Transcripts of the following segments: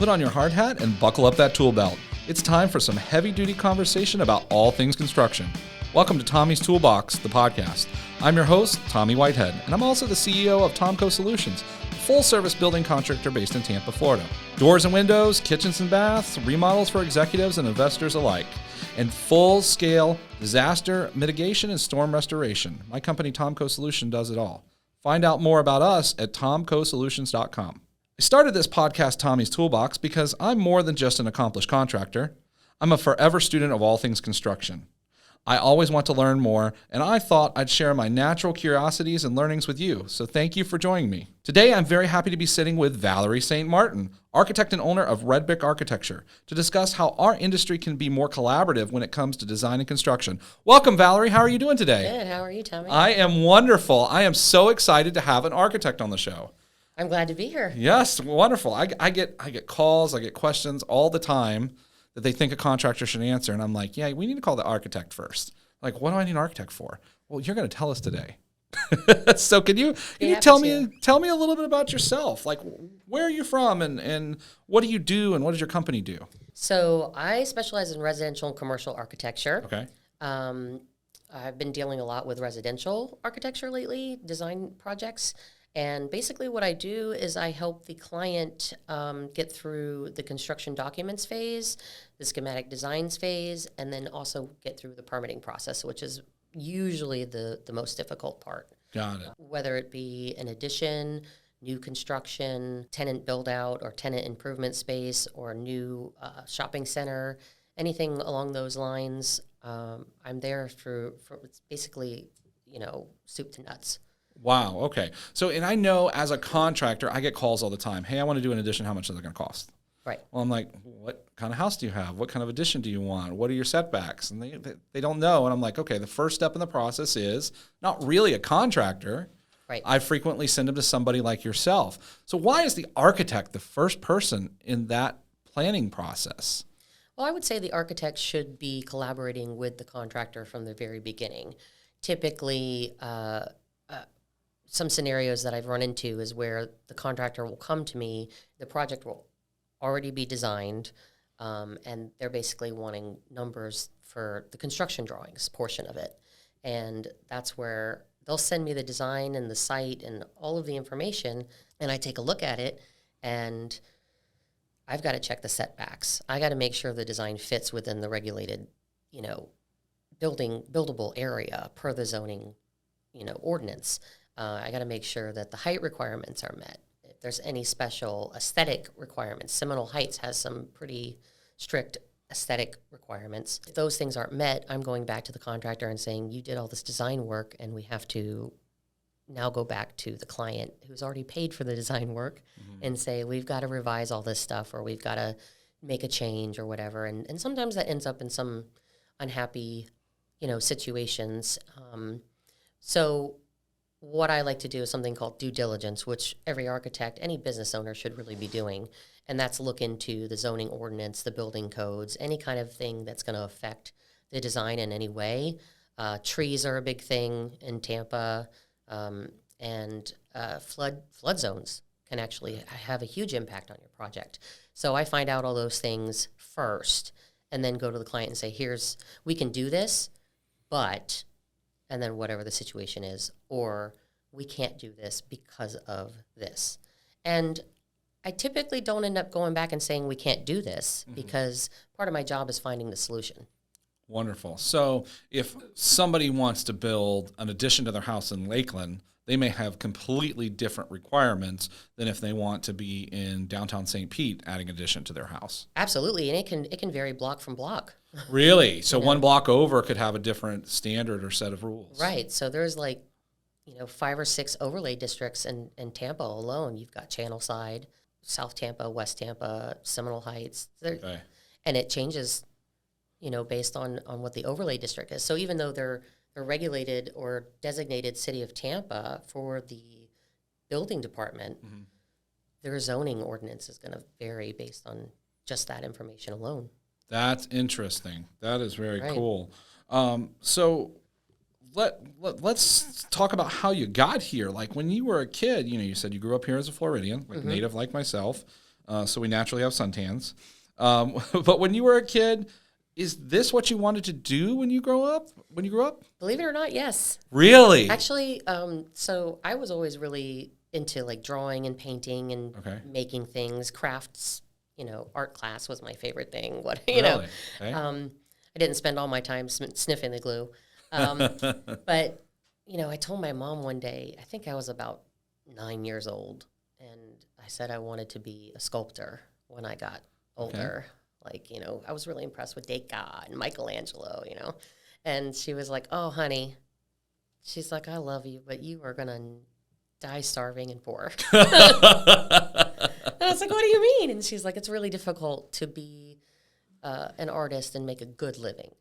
Put on your hard hat and buckle up that tool belt. It's time for some heavy-duty conversation about all things construction. Welcome to Tommy's Toolbox, the podcast. I'm your host, Tommy Whitehead, and I'm also the CEO of TomCo Solutions, a full-service building contractor based in Tampa, Florida. Doors and windows, kitchens and baths, remodels for executives and investors alike, and full-scale disaster mitigation and storm restoration. My company, TomCo Solutions, does it all. Find out more about us at tomcosolutions.com. I started this podcast, Tommy's Toolbox, because I'm more than just an accomplished contractor. I'm a forever student of all things construction. I always want to learn more, and I thought I'd share my natural curiosities and learnings with you, so thank you for joining me. Today, I'm very happy to be sitting with Valerie St, architect and owner of Red Brick Architecture, to discuss how our industry can be more collaborative when it comes to design and construction. Welcome, Valerie. How are you doing today? Good. How are you, Tommy? I am wonderful. I am so excited to have an architect on the show. I'm glad to be here. Yes, wonderful. I get calls, I get questions all the time that they think a contractor should answer, and I'm like, yeah, we need to call the architect first. Like, what do I need an architect for? Well, you're going to tell us today. So can you tell me a little bit about yourself? Like, where are you from, and what do you do, and what does your company do? So I specialize in residential and commercial architecture. Okay. I've been dealing a lot with residential architecture lately, design projects. And basically what I do is I help the client get through the construction documents phase, the schematic designs phase, and then also get through the permitting process, which is usually the most difficult part. Got it. Whether it be an addition, new construction, tenant build-out, or tenant improvement space, or a new shopping center, anything along those lines, I'm there for basically, soup to nuts. Wow. Okay. So, and I know as a contractor, I get calls all the time. Hey, I want to do an addition. How much is it going to cost? Right. Well, I'm like, what kind of house do you have? What kind of addition do you want? What are your setbacks? And they don't know. And I'm like, okay, the first step in the process is not really a contractor. Right. I frequently send them to somebody like yourself. So why is the architect the first person in that planning process? Well, I would say the architect should be collaborating with the contractor from the very beginning. Typically, some scenarios that I've run into is where the contractor will come to me, the project will already be designed, and they're basically wanting numbers for the construction drawings portion of it. And that's where they'll send me the design and the site and all of the information, and I take a look at it, and I've got to check the setbacks. I got to make sure the design fits within the regulated, buildable area per the zoning, ordinance. I got to make sure that the height requirements are met. If there's any special aesthetic requirements, Seminole Heights has some pretty strict aesthetic requirements. If those things aren't met, I'm going back to the contractor and saying, you did all this design work, and we have to now go back to the client who's already paid for the design work and say, we've got to revise all this stuff, or we've got to make a change or whatever. And sometimes that ends up in some unhappy, situations. So what I like to do is something called due diligence, which every architect, any business owner should really be doing. And that's look into the zoning ordinance, the building codes, any kind of thing that's going to affect the design in any way. Trees are a big thing in Tampa, and flood zones can actually have a huge impact on your project. So I find out all those things first and then go to the client and say, we can do this, but... and then whatever the situation is, or we can't do this because of this. And I typically don't end up going back and saying we can't do this because part of my job is finding the solution. Wonderful. So if somebody wants to build an addition to their house in Lakeland, they may have completely different requirements than if they want to be in downtown St. Pete adding addition to their house. Absolutely, and it can vary block from block. Really? So one block over could have a different standard or set of rules. Right. So there's 5 or 6 overlay districts in Tampa alone. You've got Channelside, South Tampa, West Tampa, Seminole Heights. Okay. And it changes, based on what the overlay district is. So even though they're regulated or designated city of Tampa for the building department, their zoning ordinance is going to vary based on just that information alone. That's interesting. That is very Right. cool. So let's talk about how you got here. Like when you were a kid, you said you grew up here as a Floridian, like native like myself. so we naturally have suntans. But when you were a kid, is this what you wanted to do when you grew up? Believe it or not, yes. Really? Actually, so I was always really into like drawing and painting and making things, crafts. Art class was my favorite thing. Really? Okay. I didn't spend all my time sniffing the glue. But, I told my mom one day, I think I was about 9 years old, and I said I wanted to be a sculptor when I got older. Like, I was really impressed with Degas and Michelangelo, And she was like, oh, honey, she's like, I love you, but you are going to die starving and poor. And I was like, what do you mean? And she's like, it's really difficult to be an artist and make a good living.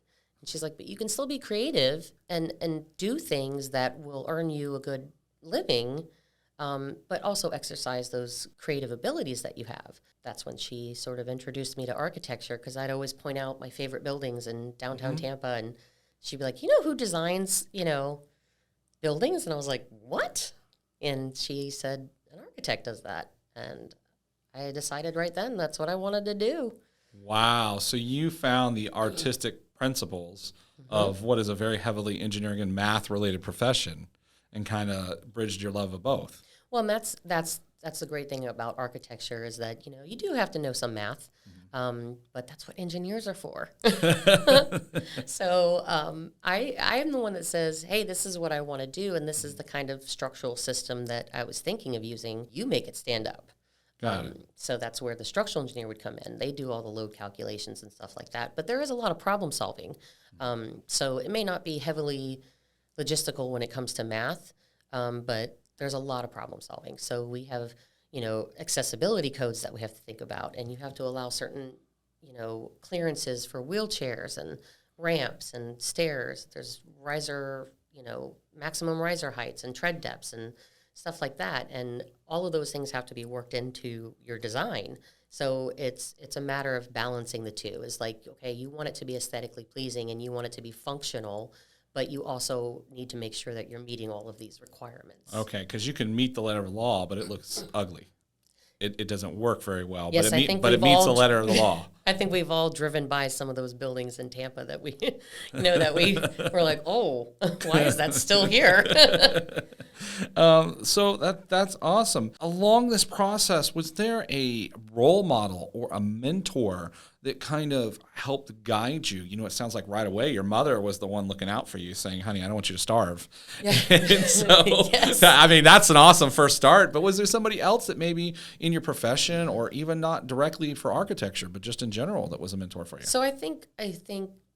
And she's like, but you can still be creative and do things that will earn you a good living, but also exercise those creative abilities that you have. That's when she sort of introduced me to architecture, because I'd always point out my favorite buildings in downtown Tampa, and she'd be like, you know who designs, buildings? And I was like, what? And she said, an architect does that. And I decided right then that's what I wanted to do. Wow. So you found the artistic principles of what is a very heavily engineering and math-related profession and kind of bridged your love of both. Well, and that's the great thing about architecture is that, you do have to know some math, but that's what engineers are for. So I am the one that says, hey, this is what I want to do, and this is the kind of structural system that I was thinking of using. You make it stand up. Got it. So that's where the structural engineer would come in. They do all the load calculations and stuff like that. But there is a lot of problem solving. So it may not be heavily logistical when it comes to math, but there's a lot of problem solving. So we have, accessibility codes that we have to think about, and you have to allow certain, clearances for wheelchairs and ramps and stairs. There's riser, maximum riser heights and tread depths and stuff like that. And all of those things have to be worked into your design. So it's a matter of balancing the two. It's like, okay, you want it to be aesthetically pleasing and you want it to be functional, but you also need to make sure that you're meeting all of these requirements. Okay, because you can meet the letter of the law, but it looks ugly. It doesn't work very well, yes, but it meets the letter of the law. I think we've all driven by some of those buildings in Tampa that we, that we were like, oh, why is that still here? So that's awesome. Along this process, was there a role model or a mentor that kind of helped guide you? It sounds like right away your mother was the one looking out for you, saying, honey, I don't want you to starve. Yeah. And so, yes. That's an awesome first start. But was there somebody else that maybe in your profession or even not directly for architecture, but just in general that was a mentor for you? So I think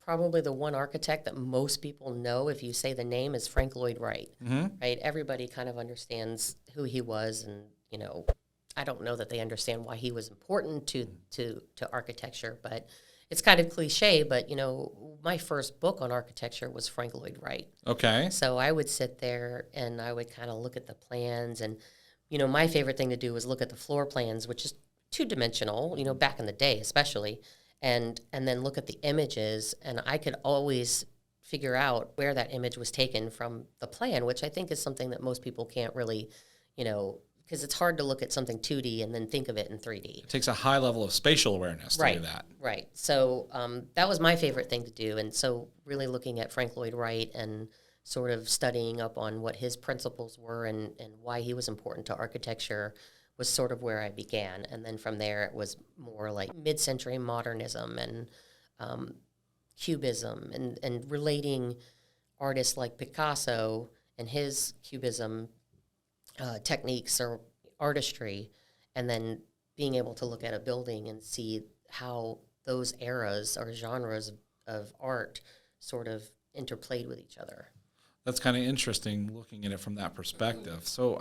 probably the one architect that most people know, if you say the name, is Frank Lloyd Wright. Right? Everybody kind of understands who he was, and I don't know that they understand why he was important to architecture, but it's kind of cliche. But my first book on architecture was Frank Lloyd Wright. Okay. So I would sit there and I would kind of look at the plans, and my favorite thing to do was look at the floor plans, which is two-dimensional, back in the day especially. And then look at the images, and I could always figure out where that image was taken from the plan, which I think is something that most people can't really, because it's hard to look at something 2D and then think of it in 3D. It takes a high level of spatial awareness to do that. Right. So that was my favorite thing to do. And so really looking at Frank Lloyd Wright and sort of studying up on what his principles were and why he was important to architecture was sort of where I began. And then from there, it was more like mid-century modernism and cubism and relating artists like Picasso and his cubism techniques or artistry, and then being able to look at a building and see how those eras or genres of art sort of interplayed with each other. That's kind of interesting looking at it from that perspective. So,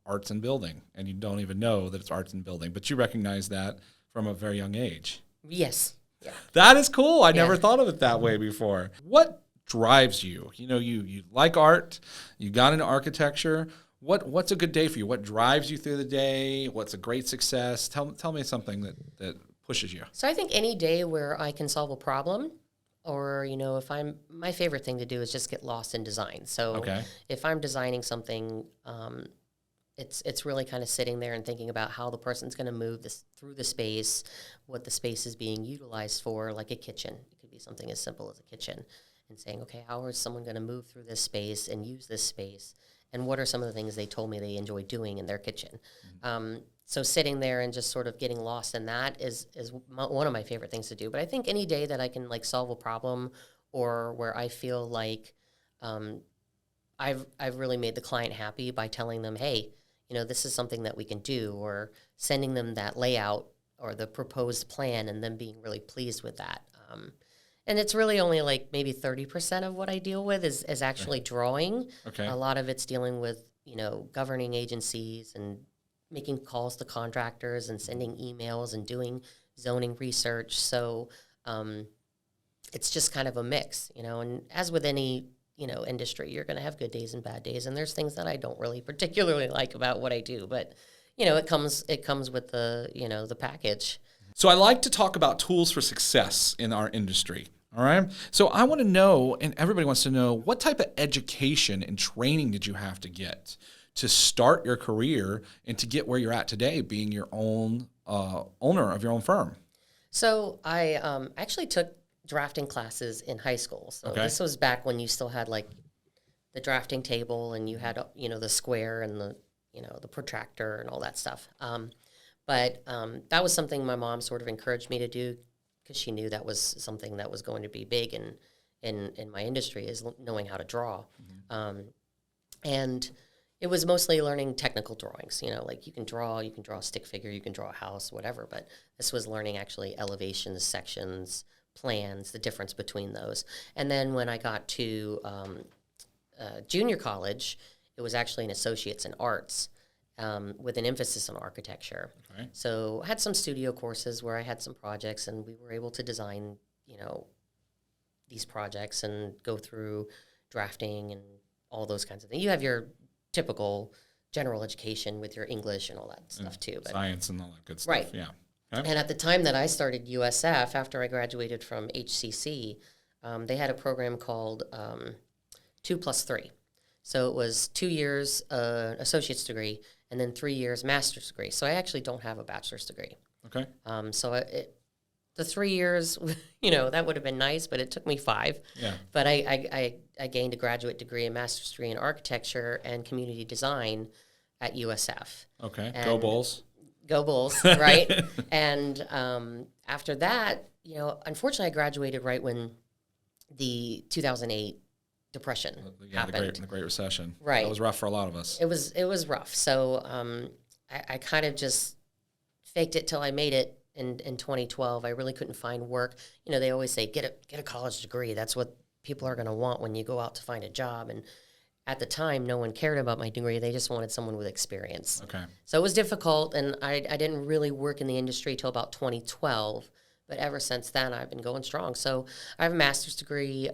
arts and building, and you don't even know that it's arts and building, but you recognize that from a very young age. Yes. Yeah. That is cool. I never thought of it that way before. What drives you? You like art, you got into architecture. What's a good day for you? What drives you through the day? What's a great success? Tell me something that pushes you. So I think any day where I can solve a problem, or, my favorite thing to do is just get lost in design. So if I'm designing something, it's really kind of sitting there and thinking about how the person's going to move this through the space, what the space is being utilized for, like a kitchen. It could be something as simple as a kitchen, and saying, okay, how is someone going to move through this space and use this space, and what are some of the things they told me they enjoy doing in their kitchen. So sitting there and just sort of getting lost in that is one of my favorite things to do. But I think any day that I can like solve a problem, or where I feel like I've really made the client happy by telling them, hey, this is something that we can do, or sending them that layout or the proposed plan, and them being really pleased with that. And it's really only like maybe 30% of what I deal with is actually drawing. Okay. A lot of it's dealing with, governing agencies and making calls to contractors and sending emails and doing zoning research. So it's just kind of a mix, and as with any industry, you're going to have good days and bad days, and there's things that I don't really particularly like about what I do, but it comes with the the package. So I like to talk about tools for success in our industry. All right. So I want to know, and everybody wants to know, what type of education and training did you have to get to start your career and to get where you're at today, being your own owner of your own firm? So I actually took drafting classes in high school. So this was back when you still had like the drafting table, and you had the square and the protractor and all that stuff. But that was something my mom sort of encouraged me to do, because she knew that was something that was going to be big in my industry, is knowing how to draw. And it was mostly learning technical drawings. Like you can draw a stick figure, you can draw a house, whatever. But this was learning actually elevations, sections, plans, the difference between those. And then when I got to junior college, it was actually an associate's in arts, with an emphasis on architecture. Okay. So I had some studio courses where I had some projects, and we were able to design, these projects and go through drafting and all those kinds of things. You have your typical general education with your English and all that stuff too. But science and all that good stuff. Right. Yeah. Okay. And at the time that I started USF, after I graduated from HCC, they had a program called 2+3. So it was 2 years associate's degree, and then 3 years master's degree. So I actually don't have a bachelor's degree. Okay. So the 3 years, that would have been nice, but it took me 5. Yeah. But I gained a graduate degree, a master's degree in architecture and community design at USF. Okay. Go Bulls. Go Bulls, right? And after that, unfortunately, I graduated right when the 2008 Depression happened. The Great Recession. Right. That was rough for a lot of us. It was rough. So I kind of just faked it till I made it in 2012. I really couldn't find work. They always say, get a college degree. That's what people are going to want when you go out to find a job. And at the time, no one cared about my degree. They just wanted someone with experience. Okay. So it was difficult, and I didn't really work in the industry till about 2012. But ever since then, I've been going strong. So I have a master's degree.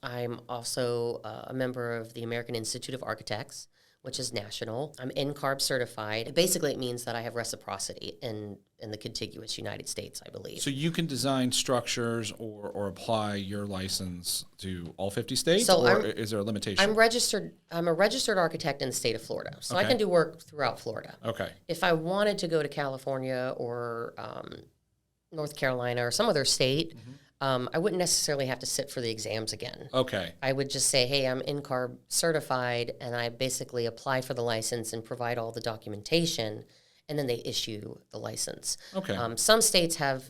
I'm also a member of the American Institute of Architects, which is national. I'm NCARB certified. Basically, it means that I have reciprocity in the contiguous United States, I believe. So you can design structures or apply your license to all 50 states, so is there a limitation? I'm a registered architect in the state of Florida, so I can do work throughout Florida. Okay. If I wanted to go to California or North Carolina or some other state, I wouldn't necessarily have to sit for the exams again. Okay. I would just say, hey, I'm NCARB certified, and I basically apply for the license and provide all the documentation, and then they issue the license. Okay. Some states have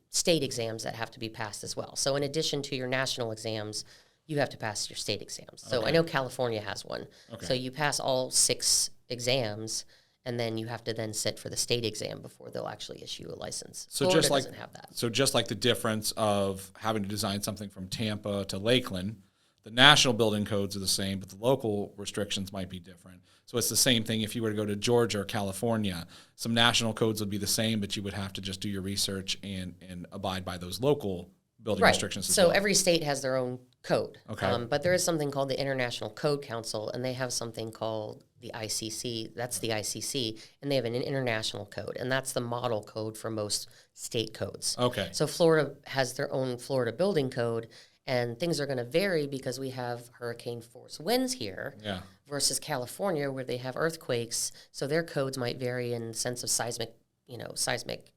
state exams that have to be passed as well. So in addition to your national exams, you have to pass your state exams. So I know California has one. Okay. So you pass all 6 exams, and then you have to then sit for the state exam before they'll actually issue a license. So Florida doesn't have that. So just like the difference of having to design something from Tampa to Lakeland, the national building codes are the same, but the local restrictions might be different. So it's the same thing if you were to go to Georgia or California. Some national codes would be the same, but you would have to just do your research and abide by those local building restrictions as well. So every state has their own code. Okay. But there is something called the International Code Council, and they have something called the ICC. That's the ICC, and they have an international code, and that's the model code for most state codes. Okay. So Florida has their own Florida building code, And things are going to vary because we have hurricane force winds here versus California where they have earthquakes. So their codes might vary in the sense of seismic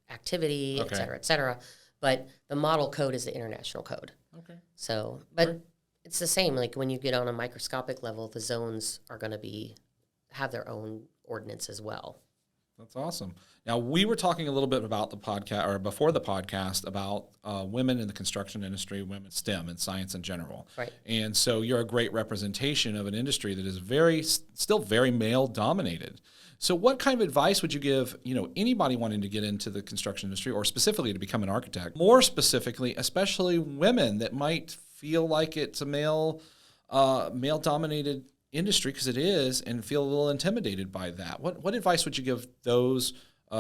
activity, et cetera, et cetera. But the model code is the international code. Okay. So, but it's the same. Like when you get on a microscopic level, the zones are going to have their own ordinance as well. That's awesome. Now, we were talking a little bit about the podcast, or before the podcast, about women in the construction industry, women in STEM and science in general. Right. And so you're a great representation of an industry that is still very male-dominated. So what kind of advice would you give, anybody wanting to get into the construction industry or specifically to become an architect? More specifically, especially women that might feel like it's a male-dominated industry, because it is, and feel a little intimidated by that. What advice would you give those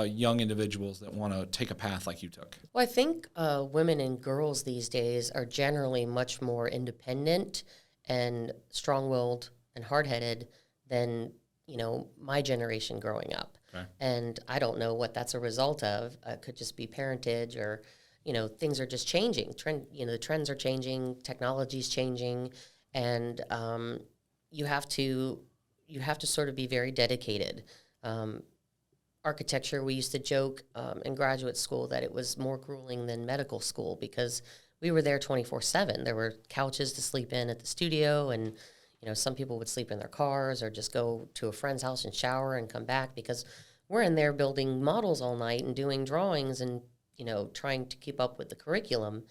young individuals that want to take a path like you took? Well, I think women and girls these days are generally much more independent and strong-willed and hard-headed than my generation growing up. Okay. And I don't know what that's a result of. It could just be parentage, or things are just changing. The trends are changing, technology's changing, and you have to sort of be very dedicated. Architecture, we used to joke in graduate school that it was more grueling than medical school because we were there 24/7. There were couches to sleep in at the studio, and some people would sleep in their cars or just go to a friend's house and shower and come back because we're in there building models all night and doing drawings and trying to keep up with the curriculum.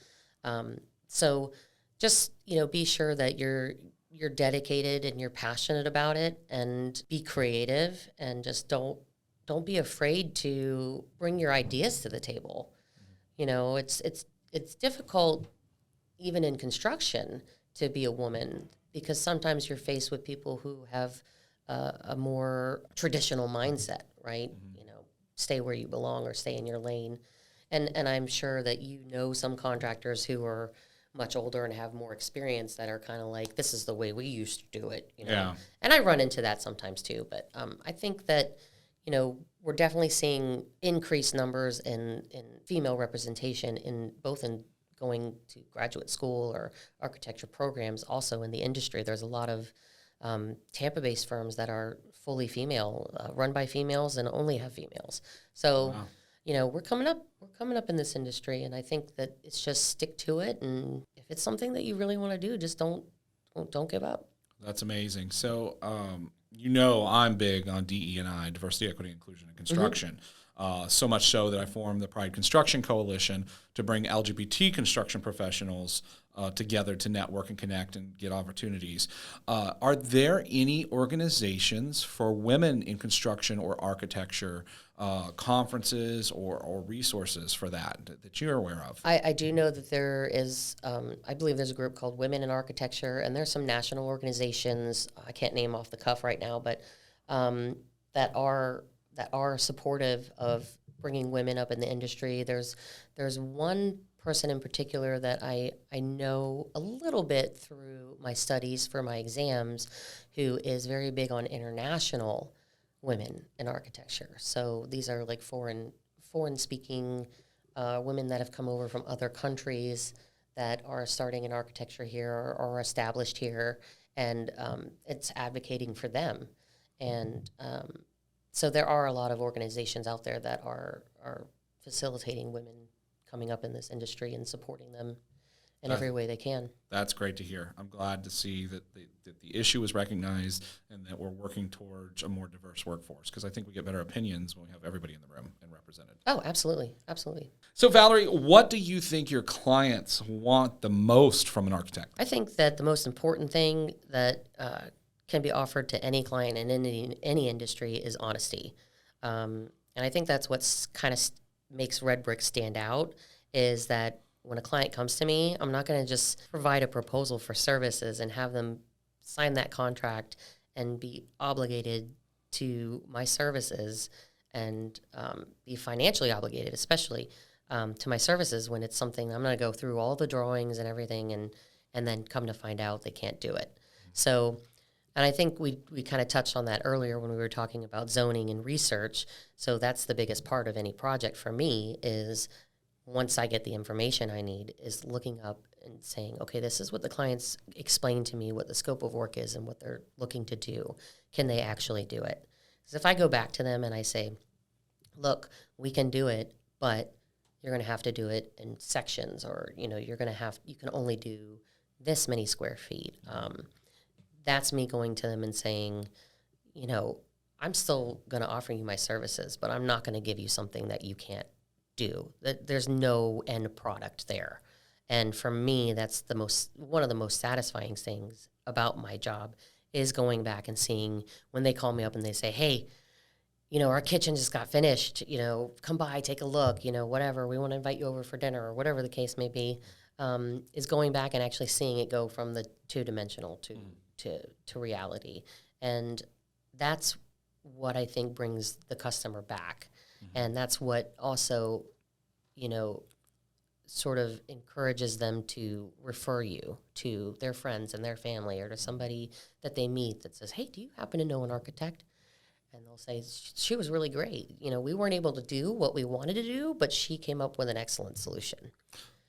So just be sure that you're dedicated and you're passionate about it, and be creative, and just don't be afraid to bring your ideas to the table. It's difficult even in construction to be a woman because sometimes you're faced with people who have a more traditional mindset, right? Stay where you belong or stay in your lane. And I'm sure that some contractors who are much older and have more experience that are kind of like, this is the way we used to do it, Yeah. And I run into that sometimes too. But I think that, we're definitely seeing increased numbers in female representation in going to graduate school or architecture programs. Also in the industry, there's a lot of Tampa-based firms that are fully female, run by females and only have females. So. Wow. We're coming up in this industry, and I think that it's just stick to it. And if it's something that you really want to do, just don't give up. That's amazing. So, I'm big on DE&I, diversity, equity, inclusion, and construction. So much so that I formed the Pride Construction Coalition to bring LGBT construction professionals together to network and connect and get opportunities. Are there any organizations for women in construction or architecture, conferences or resources for that you're aware of? I do know that there is, I believe there's a group called Women in Architecture, and there's some national organizations, I can't name off the cuff right now, but that are supportive of bringing women up in the industry. There's one person in particular that I know a little bit through my studies for my exams, who is very big on international women in architecture. So these are like foreign speaking women that have come over from other countries that are starting in architecture here or established here, and it's advocating for them. And so there are a lot of organizations out there that are facilitating women coming up in this industry and supporting them in every way they can. That's great to hear. I'm glad to see that the issue is recognized and that we're working towards a more diverse workforce, because I think we get better opinions when we have everybody in the room and represented. Oh, absolutely. Absolutely. So, Valerie, what do you think your clients want the most from an architect? I think that the most important thing that can be offered to any client in any industry is honesty. And I think that's what's kind of makes Red Brick stand out, is that when a client comes to me, I'm not going to just provide a proposal for services and have them sign that contract and be obligated to my services and be financially obligated, especially to my services, when it's something I'm going to go through all the drawings and everything and then come to find out they can't do it. So, and I think we kind of touched on that earlier when we were talking about zoning and research. So that's the biggest part of any project for me, is once I get the information I need, is looking up and saying, okay, this is what the clients explained to me, what the scope of work is and what they're looking to do. Can they actually do it? Because if I go back to them and I say, look, we can do it, but you're going to have to do it in sections, or, you can only do this many square feet. That's me going to them and saying, I'm still going to offer you my services, but I'm not going to give you something that you can't do. There's no end product there. And for me, that's one of the most satisfying things about my job is going back and seeing when they call me up and they say, hey, our kitchen just got finished, come by, take a look, whatever, we want to invite you over for dinner, or whatever the case may be, is going back and actually seeing it go from the two-dimensional to reality. And that's what I think brings the customer back. Mm-hmm. And that's what also, sort of encourages them to refer you to their friends and their family, or to somebody that they meet that says, hey, do you happen to know an architect? And they'll say, she was really great. We weren't able to do what we wanted to do, but she came up with an excellent solution.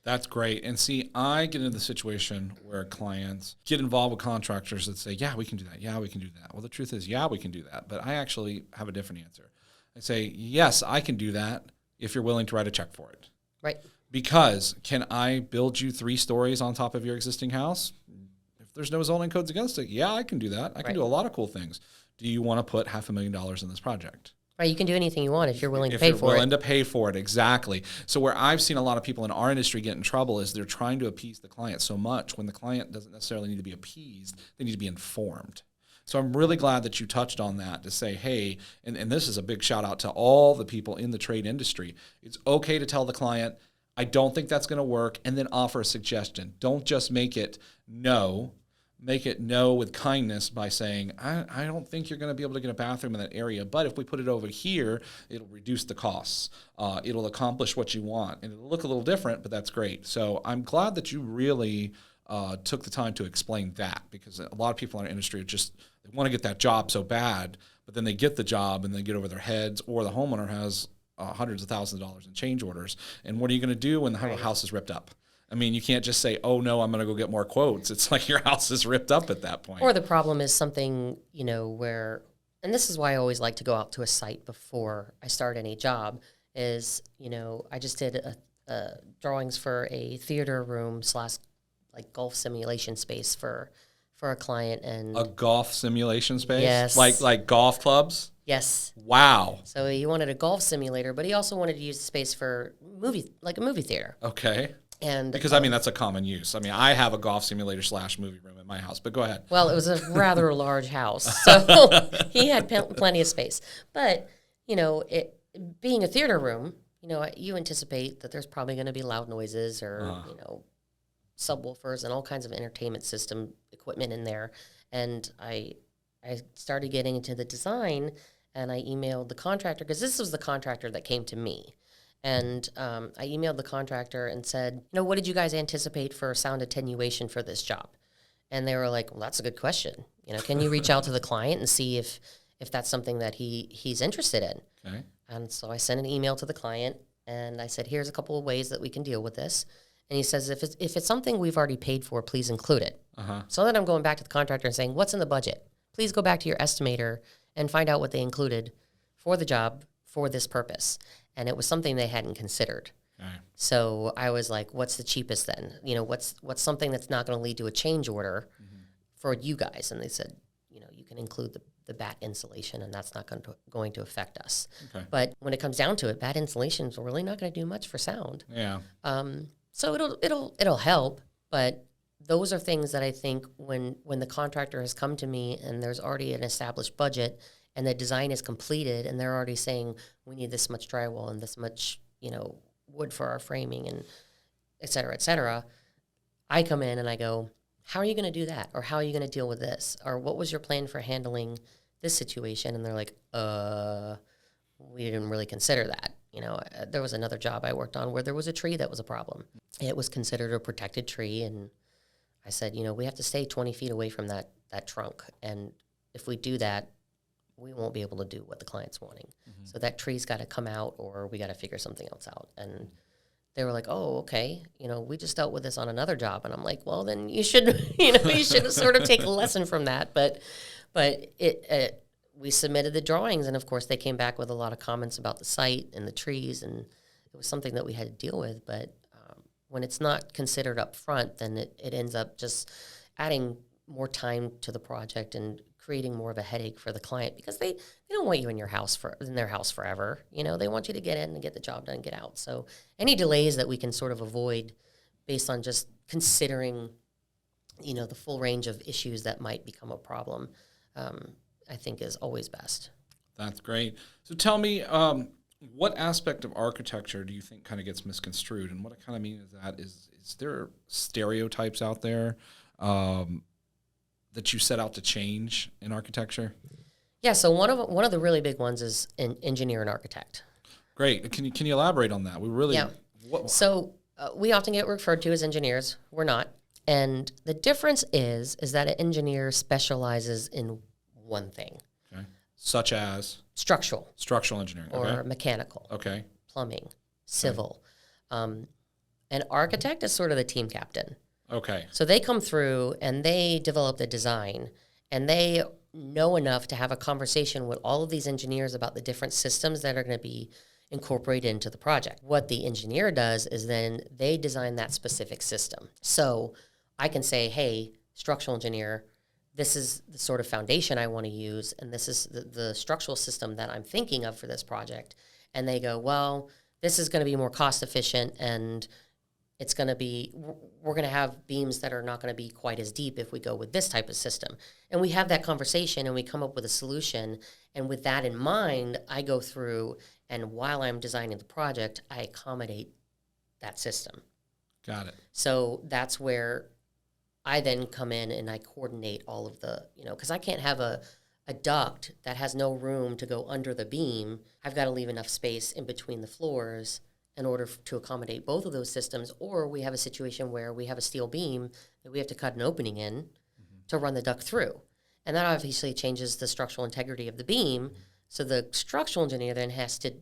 That's great. And see, I get into the situation where clients get involved with contractors that say, yeah, we can do that. Yeah, we can do that. Well, the truth is, yeah, we can do that. But I actually have a different answer. I say, yes, I can do that if you're willing to write a check for it. Right. Because can I build you 3 stories on top of your existing house? If there's no zoning codes against it, yeah, I can do that. I can do a lot of cool things. Do you want to put $500,000 in this project? Right, you can do anything you want if you're willing to pay for it. If you're willing to pay for it, exactly. So where I've seen a lot of people in our industry get in trouble is they're trying to appease the client so much when the client doesn't necessarily need to be appeased. They need to be informed. So I'm really glad that you touched on that to say, hey, and this is a big shout out to all the people in the trade industry. It's okay to tell the client, I don't think that's going to work, and then offer a suggestion. Don't just make it no. Make it no with kindness by saying, I don't think you're going to be able to get a bathroom in that area, but if we put it over here, it'll reduce the costs. It'll accomplish what you want, and it'll look a little different, but that's great. So I'm glad that you really took the time to explain that, because a lot of people in our industry they want to get that job so bad, but then they get the job and they get over their heads, or the homeowner has hundreds of thousands of dollars in change orders. And what are you going to do when the house is ripped up? I mean, you can't just say, oh, no, I'm going to go get more quotes. It's like your house is ripped up at that point. Or the problem is something, where, and this is why I always like to go out to a site before I start any job, is, I just did drawings for a theater room / like golf simulation space for a client. And a golf simulation space? Yes. Like golf clubs? Yes. Wow. So he wanted a golf simulator, but he also wanted to use the space for a movie theater. Okay. And because, that's a common use. I have a golf simulator / movie room in my house, but go ahead. Well, it was a rather large house, so he had plenty of space. But, being a theater room, you anticipate that there's probably going to be loud noises or, subwoofers and all kinds of entertainment system equipment in there. And I started getting into the design, and I emailed the contractor, because this was the contractor that came to me. And I emailed the contractor and said, what did you guys anticipate for sound attenuation for this job? And they were like, well, that's a good question. Can you reach out to the client and see if that's something that he's interested in? Okay. And so I sent an email to the client, and I said, here's a couple of ways that we can deal with this. And he says, if it's something we've already paid for, please include it. Uh-huh. So then I'm going back to the contractor and saying, what's in the budget? Please go back to your estimator and find out what they included for the job for this purpose. And it was something they hadn't considered. Okay. So I was like, what's the cheapest then? What's something that's not going to lead to a change order for you guys? And they said, you can include the bat insulation, and that's not going to affect us. Okay. But when it comes down to it, bat insulation is really not going to do much for sound. Yeah. So it'll help, but those are things that I think when the contractor has come to me and there's already an established budget and the design is completed and they're already saying we need this much drywall and this much, wood for our framing and et cetera, I come in and I go, how are you going to do that? Or how are you going to deal with this? Or what was your plan for handling this situation? And they're like, we didn't really consider that. There was another job I worked on where there was a tree that was a problem. It was considered a protected tree, and I said, we have to stay 20 feet away from that trunk, and if we do that, we won't be able to do what the client's wanting. Mm-hmm. So that tree's got to come out, or we got to figure something else out. And they were like, oh, okay, we just dealt with this on another job. And I'm like, well, then you should, you should sort of take a lesson from that. But we submitted the drawings, and of course they came back with a lot of comments about the site and the trees, and it was something that we had to deal with. But when it's not considered up front, then it ends up just adding more time to the project and creating more of a headache for the client, because they don't want you in their house forever. They want you to get in and get the job done and get out. So any delays that we can sort of avoid based on just considering, the full range of issues that might become a problem, I think is always best. That's great. So tell me, what aspect of architecture do you think kind of gets misconstrued? And what I kind of mean is that is there stereotypes out there that you set out to change in architecture? Yeah, so one of the really big ones is an engineer and architect. Great. Can you elaborate on that? So we often get referred to as engineers. We're not. And the difference is that an engineer specializes in one thing. Okay. Such as? Structural engineering. Or mechanical. Okay. Plumbing, civil. An architect is sort of the team captain. Okay. So they come through and they develop the design, and they know enough to have a conversation with all of these engineers about the different systems that are going to be incorporated into the project. What the engineer does is then they design that specific system. So I can say, hey, structural engineer, this is the sort of foundation I want to use, and this is the structural system that I'm thinking of for this project. And they go, well, this is going to be more cost efficient, and we're going to have beams that are not going to be quite as deep if we go with this type of system. And we have that conversation and we come up with a solution. And with that in mind, I go through, and while I'm designing the project, I accommodate that system. Got it. So that's where I then come in and I coordinate all of the, because I can't have a duct that has no room to go under the beam. I've got to leave enough space in between the floors in order to accommodate both of those systems. Or we have a situation where we have a steel beam that we have to cut an opening in to run the duct through. And that obviously changes the structural integrity of the beam. So the structural engineer then has to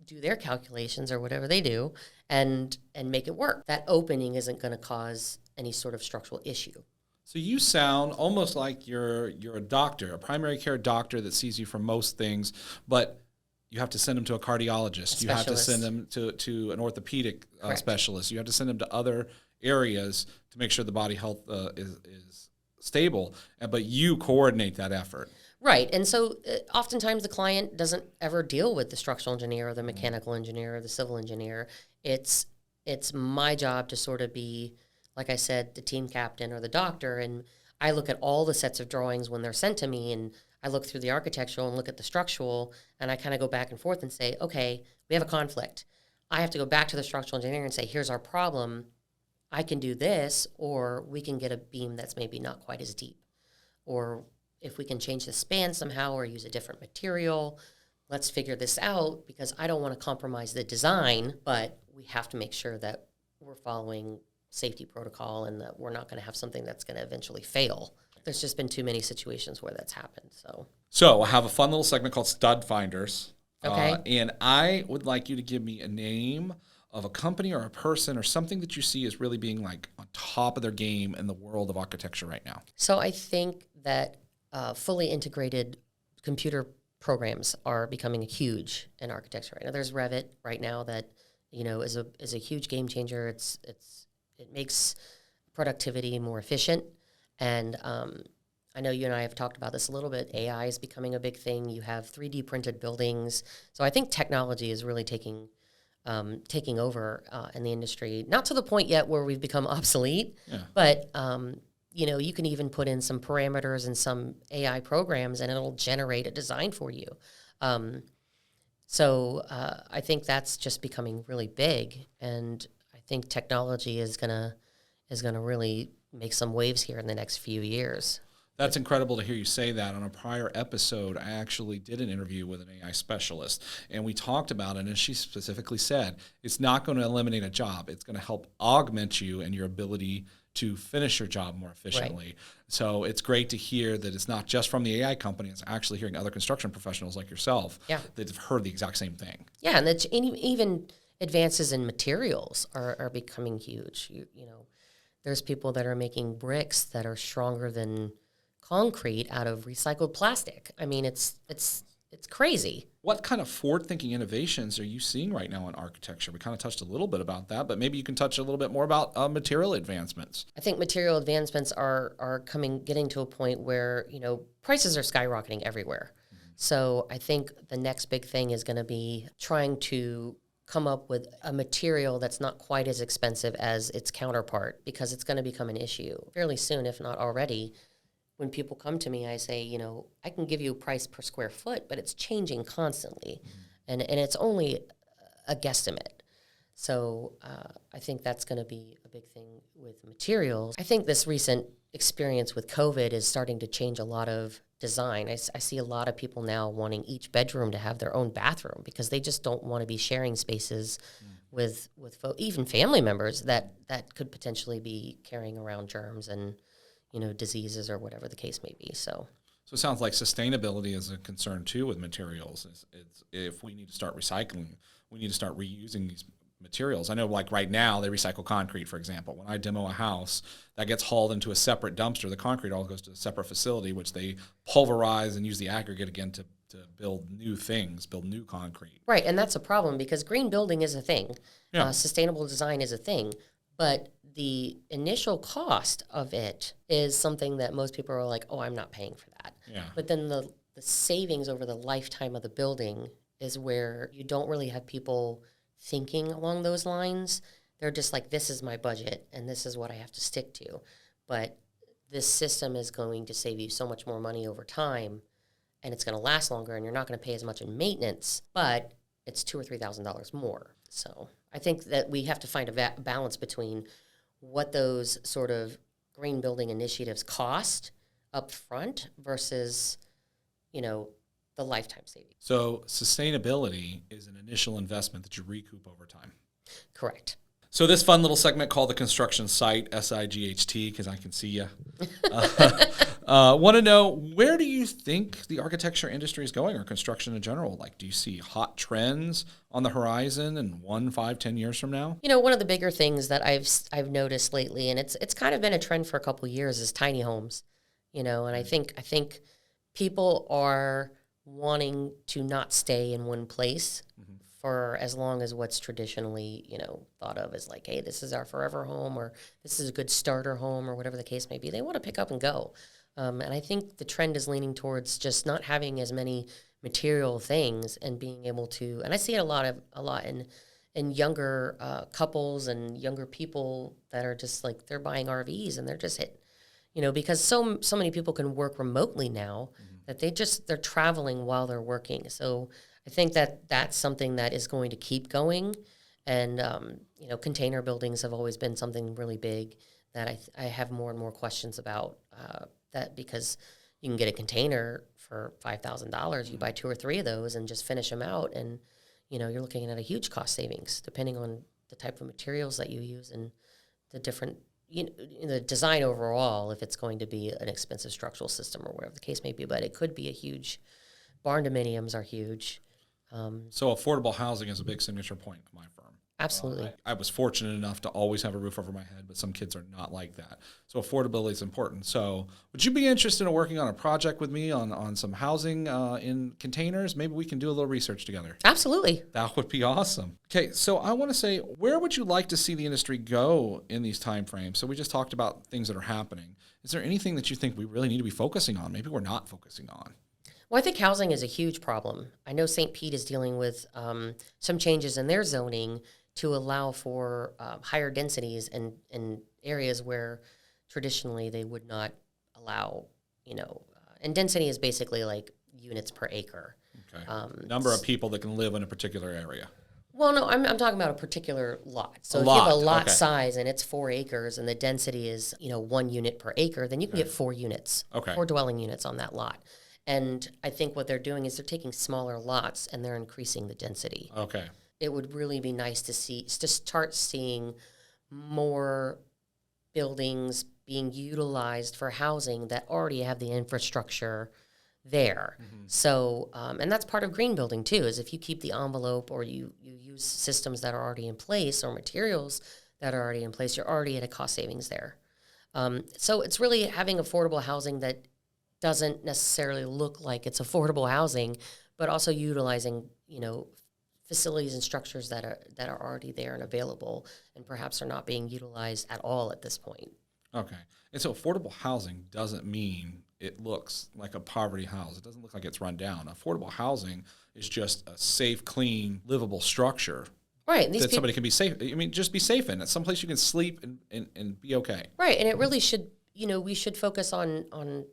do their calculations or whatever they do and make it work. That opening isn't going to cause any sort of structural issue. So you sound almost like you're a doctor, a primary care doctor that sees you for most things, but you have to send them to a cardiologist. You have to send them to an orthopedic specialist. You have to send them to other areas to make sure the body health is stable. But you coordinate that effort. Right. And so oftentimes the client doesn't ever deal with the structural engineer or the mechanical engineer or the civil engineer. It's my job to sort of be, like I said, the team captain or the doctor. And I look at all the sets of drawings when they're sent to me, and I look through the architectural and look at the structural, and I kind of go back and forth and say, okay, we have a conflict. I have to go back to the structural engineer and say, here's our problem. I can do this, or we can get a beam that's maybe not quite as deep. Or if we can change the span somehow or use a different material, let's figure this out, because I don't want to compromise the design, but we have to make sure that we're following safety protocol and that we're not going to have something that's going to eventually fail. There's just been too many situations where that's happened. So I have a fun little segment called Stud Finders. Okay. And I would like you to give me a name of a company or a person or something that you see as really being like on top of their game in the world of architecture right now. So I think that fully integrated computer programs are becoming huge in architecture right now. There's Revit right now that is a huge game changer. It makes productivity more efficient. And I know you and I have talked about this a little bit. AI is becoming a big thing. You have 3D printed buildings. So I think technology is really taking over in the industry. Not to the point yet where we've become obsolete, but you can even put in some parameters in some AI programs and it'll generate a design for you. So I think that's just becoming really big, and I think technology is gonna really make some waves here in the next few years. That's incredible to hear you say that. On a prior episode, I actually did an interview with an AI specialist, and we talked about it, and she specifically said, it's not going to eliminate a job. It's going to help augment you and your ability to finish your job more efficiently. Right. So it's great to hear that it's not just from the AI company, it's actually hearing other construction professionals like yourself that have heard the exact same thing. Yeah, and it's even advances in materials are becoming huge. You know, there's people that are making bricks that are stronger than concrete out of recycled plastic. I mean, it's crazy. What kind of forward-thinking innovations are you seeing right now in architecture? We kind of touched a little bit about that, but maybe you can touch a little bit more about material advancements. I think material advancements are getting to a point where, you know, prices are skyrocketing everywhere. So I think the next big thing is going to be trying to come up with a material that's not quite as expensive as its counterpart, because it's going to become an issue fairly soon, if not already. When people come to me, I say, you know, I can give you a price per square foot, but it's changing constantly. And it's only a guesstimate. So I think that's going to be a big thing with materials. I think this recent experience with COVID is starting to change a lot of design. I see a lot of people now wanting each bedroom to have their own bathroom because they just don't want to be sharing spaces with even family members that could potentially be carrying around germs and, you know, diseases or whatever the case may be. So it sounds like sustainability is a concern too with materials. It's if we need to start recycling, we need to start reusing these materials. I know, like right now, they recycle concrete, for example. When I demo a house, that gets hauled into a separate dumpster. The concrete all goes to a separate facility, which they pulverize and use the aggregate again to build new things, build new concrete. Right, and that's a problem because green building is a thing. Yeah. Sustainable design is a thing. But the initial cost of it is something that most people are like, oh, I'm not paying for that. Yeah. But then the savings over the lifetime of the building is where you don't really have people thinking along those lines. They're just like, this is my budget and this is what I have to stick to. But this system is going to save you so much more money over time, and it's going to last longer, and you're not going to pay as much in maintenance, but it's $2,000 or $3,000 more. So I think that we have to find a balance between what those sort of green building initiatives cost up front versus, you know, the lifetime savings. So sustainability is an initial investment that you recoup over time. Correct. So this fun little segment called the construction site, SIGHT, because I can see you. Want to know, where do you think the architecture industry is going, or construction in general? Like, do you see hot trends on the horizon in 1, 5, 10 years from now? You know, one of the bigger things that I've noticed lately, and it's kind of been a trend for a couple of years, is tiny homes. You know, and I think people are wanting to not stay in one place for as long as what's traditionally, you know, thought of as like, hey, this is our forever home, or this is a good starter home, or whatever the case may be. They want to pick up and go. And I think the trend is leaning towards just not having as many material things and being able to, and I see it a lot in younger couples and younger people that are just like, they're buying RVs and they're just you know, because so many people can work remotely now that they're traveling while they're working. So I think that that's something that is going to keep going. And, you know, container buildings have always been something really big that I have more and more questions about that, because you can get a container for $5,000. You buy 2 or 3 of those and just finish them out. And, you know, you're looking at a huge cost savings depending on the type of materials that you use and the different, you know, the design overall, if it's going to be an expensive structural system or whatever the case may be. But it could be a huge, barn dominiums are huge. So affordable housing is a big signature point of my firm. Absolutely. I was fortunate enough to always have a roof over my head, but some kids are not like that. So affordability is important. So would you be interested in working on a project with me on some housing in containers? Maybe we can do a little research together. Absolutely. That would be awesome. Okay, so I want to say, where would you like to see the industry go in these time frames? So we just talked about things that are happening. Is there anything that you think we really need to be focusing on? Maybe we're not focusing on. Well, I think housing is a huge problem. I know St. Pete is dealing with some changes in their zoning to allow for higher densities in areas where traditionally they would not allow, you know, and density is basically like units per acre. Okay. Number of people that can live in a particular area. Well, no, I'm talking about a particular lot. So if you have a lot size and it's 4 acres and the density is, you know, 1 unit per acre, then you can get 4 units, 4 dwelling units on that lot. And I think what they're doing is they're taking smaller lots and they're increasing the density. Okay. It would really be nice to start seeing more buildings being utilized for housing that already have the infrastructure there. So, and that's part of green building too, is if you keep the envelope or you use systems that are already in place or materials that are already in place, you're already at a cost savings there. So it's really having affordable housing that doesn't necessarily look like it's affordable housing, but also utilizing, facilities and structures that are already there and available and perhaps are not being utilized at all at this point. Okay. And so affordable housing doesn't mean it looks like a poverty house. It doesn't look like it's run down. Affordable housing is just a safe, clean, livable structure. Right. That somebody can be safe. Just be safe in. It's someplace you can sleep and be okay. Right. And it really should, we should focus on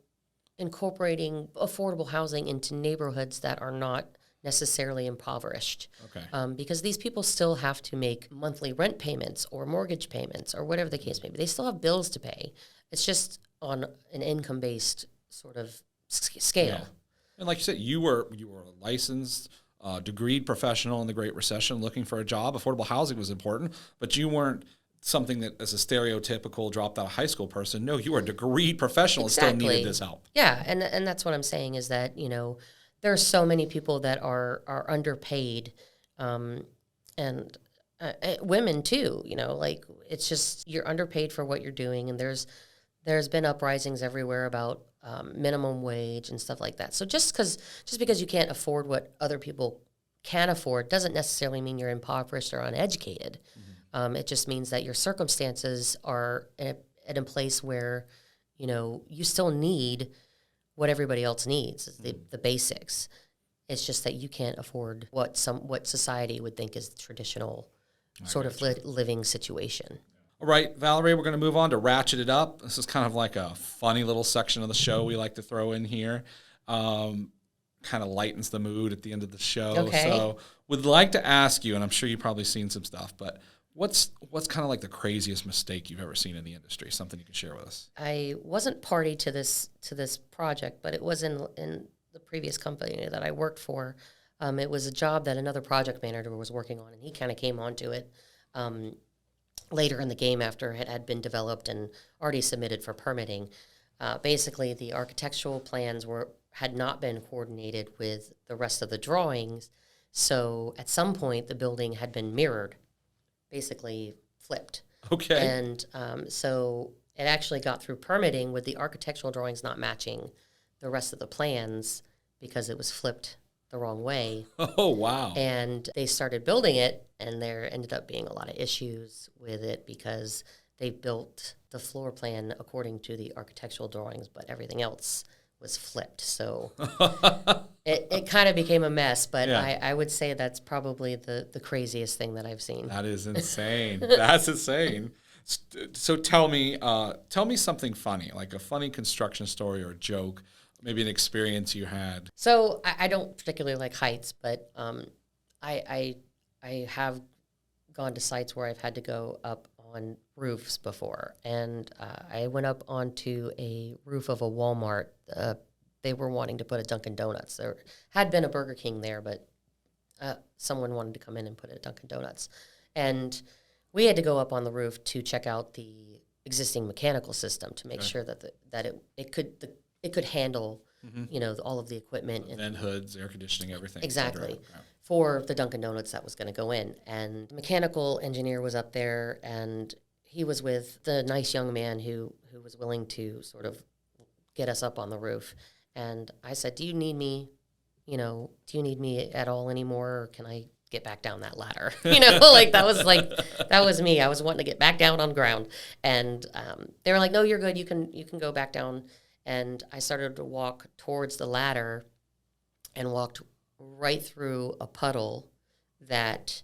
incorporating affordable housing into neighborhoods that are not necessarily impoverished. Okay. Because these people still have to make monthly rent payments or mortgage payments or whatever the case may be. They still have bills to pay. It's just on an income-based sort of scale. Yeah. And like you said, you were a licensed, degreed professional in the Great Recession looking for a job. Affordable housing was important, but you weren't something that as a stereotypical dropped out of high school person. No, you were a degreed professional and still needed this help. Yeah, and that's what I'm saying is that, there are so many people that are underpaid, and women too. Like it's just you're underpaid for what you're doing, and there's been uprisings everywhere about minimum wage and stuff like that. So just because you can't afford what other people can afford doesn't necessarily mean you're impoverished or uneducated. It just means that your circumstances are at a place where you still need what everybody else needs, the basics. It's just that you can't afford what society would think is the traditional sort of living situation. All right, Valerie, we're going to move on to ratchet it up. This is kind of like a funny little section of the show we like to throw in here. Kind of lightens the mood at the end of the show. Okay. So would like to ask you, and I'm sure you've probably seen some stuff, but what's kind of like the craziest mistake you've ever seen in the industry? Something you can share with us. I wasn't party to this project, but it was in the previous company that I worked for. It was a job that another project manager was working on, and he kind of came onto it later in the game after it had been developed and already submitted for permitting. Basically, the architectural plans had not been coordinated with the rest of the drawings, so at some point the building had been mirrored. Basically flipped. Okay. And so it actually got through permitting with the architectural drawings not matching the rest of the plans because it was flipped the wrong way. Oh, wow. And they started building it, and there ended up being a lot of issues with it because they built the floor plan according to the architectural drawings, but everything else was flipped. So it kind of became a mess, but yeah. I would say that's probably the craziest thing that I've seen. That is insane. That's insane. So tell me something funny, like a funny construction story or a joke, maybe an experience you had. So I don't particularly like heights, but I have gone to sites where I've had to go up on roofs before, and I went up onto a roof of a Walmart. They were wanting to put a Dunkin' Donuts. There had been a Burger King there, but someone wanted to come in and put a Dunkin' Donuts, and we had to go up on the roof to check out the existing mechanical system to make sure that it could handle all of the equipment and vent hoods, air conditioning, everything. Exactly. For the Dunkin' Donuts that was going to go in. And the mechanical engineer was up there, and he was with the nice young man who was willing to sort of get us up on the roof. And I said, do you need me at all anymore, or can I get back down that ladder? That was me. I was wanting to get back down on the ground. And they were like, no, you're good. You can go back down. And I started to walk towards the ladder and walked right through a puddle that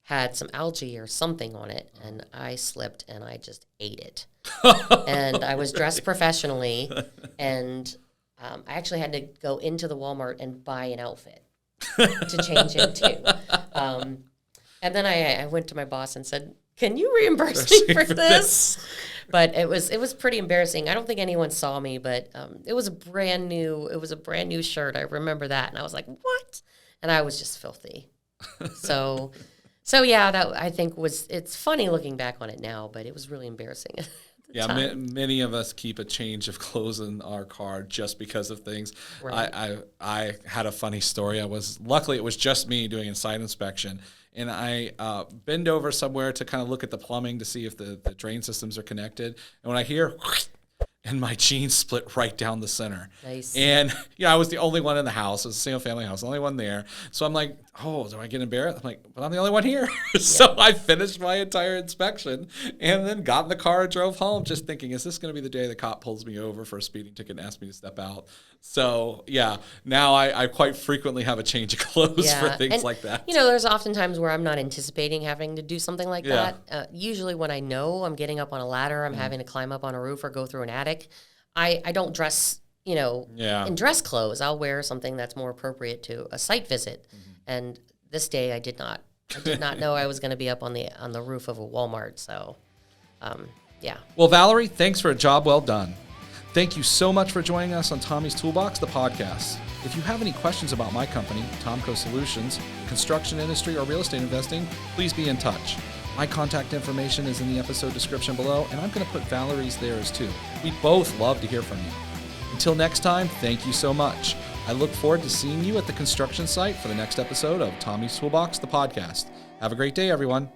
had some algae or something on it, and I slipped and I just ate it. And I was dressed professionally, and I actually had to go into the Walmart and buy an outfit to change into. And then I went to my boss and said, can you reimburse me for this? But it was pretty embarrassing. I don't think anyone saw me, but it was a brand new shirt. I remember that, and I was like, "What?" And I was just filthy. So yeah, that I think it's funny looking back on it now, but it was really embarrassing at Yeah, many of us keep a change of clothes in our car just because of things. Right. I had a funny story. Luckily it was just me doing a site inspection, and I bend over somewhere to kind of look at the plumbing to see if the drain systems are connected. And when I hear, and my jeans split right down the center. Nice. And I was the only one in the house. It was a single family house, the only one there. So I'm like, oh, do I get embarrassed? I'm like, but I'm the only one here. So I finished my entire inspection and then got in the car and drove home just thinking, is this going to be the day the cop pulls me over for a speeding ticket and asks me to step out? So yeah, now I quite frequently have a change of clothes for things like that. There's often times where I'm not anticipating having to do something like that. Usually when I know I'm getting up on a ladder, I'm having to climb up on a roof or go through an attic, I don't dress, in dress clothes. I'll wear something that's more appropriate to a site visit. And this day I did not. I did not know I was going to be up on the roof of a Walmart. So, yeah. Well, Valerie, thanks for a job well done. Thank you so much for joining us on Tommy's Toolbox, the podcast. If you have any questions about my company, TomCo Solutions, construction industry, or real estate investing, please be in touch. My contact information is in the episode description below, and I'm going to put Valerie's there as too. We both love to hear from you. Until next time, thank you so much. I look forward to seeing you at the construction site for the next episode of Tommy's Toolbox, the podcast. Have a great day, everyone.